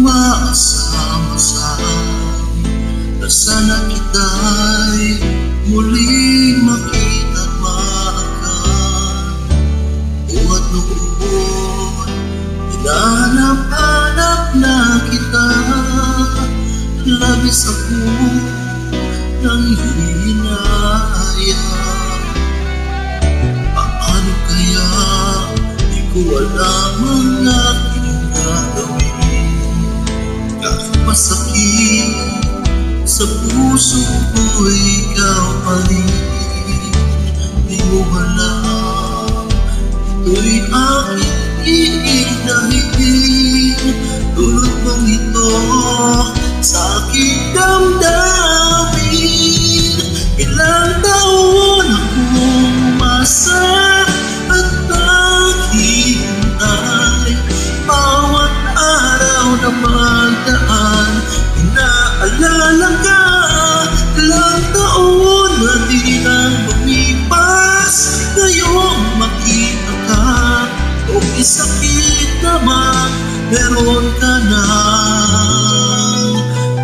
maasam-asam na sana kita'y muling makita at mahakan. Buhat noon, hinahanap-hanap na kita, labis ako ng hinaya. Paano kaya di ko alam ang aking gagawin? Kahit masakit sa puso ko, ikaw pa rin. Di mo alam, ito'y aking iinahin. Tulad mong ito sa aking damdamin. Ilang taon akong umasa at naghihintay. Bawat araw na magdaan, inaalala ka. Ilang taon na di nang lumipas, ngayong makita ka. Kung isakit naman, meron ka ng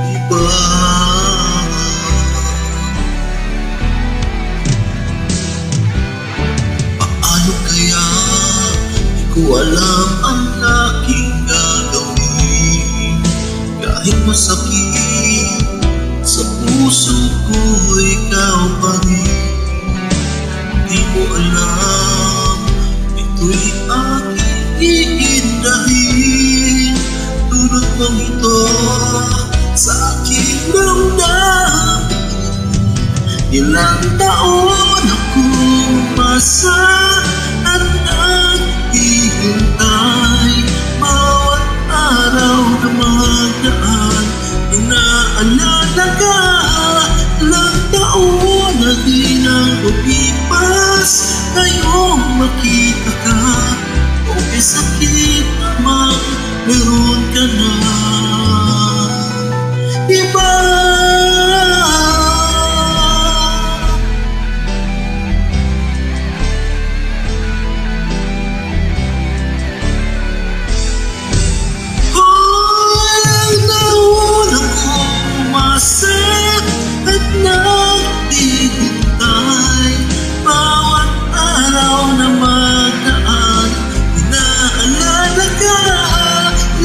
iba. Paano kaya di ko alam ang aking gagawin? Kahit masakit sa puso ko, ikaw pa rin. Di mo alam, ito'y aking iindahin. Tulad mong ito sa aking damdamin. Ilang taon akong umasa at naghihintay. Bawat araw na magdaan, inaalala ka. Ilang taon na di nang lumipas, ngayong makita ka. Kung isakit naman, meron ka na iba. Ilang taon akong umasa at naghihintay. Bawat araw na magdaan, inaalala ka.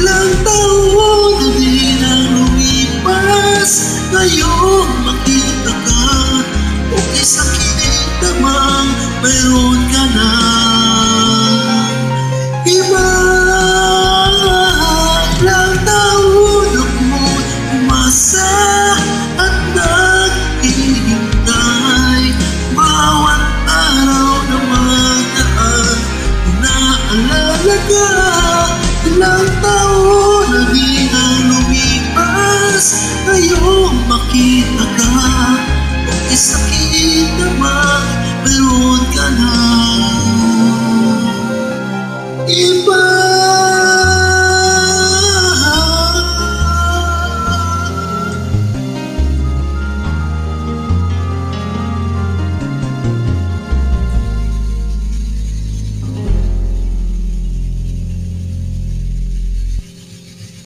Ilang taon na di nang lumipas, ngayong makita ka. Kung isakit naman, mayroon ka na iba. Ilang taon akong umasa at naghihintay. Bawat araw na magdaan, inaalala ka. Ilang taon na di nang lumipas, ngayong makita ka. Kung isakit naman, meron ka na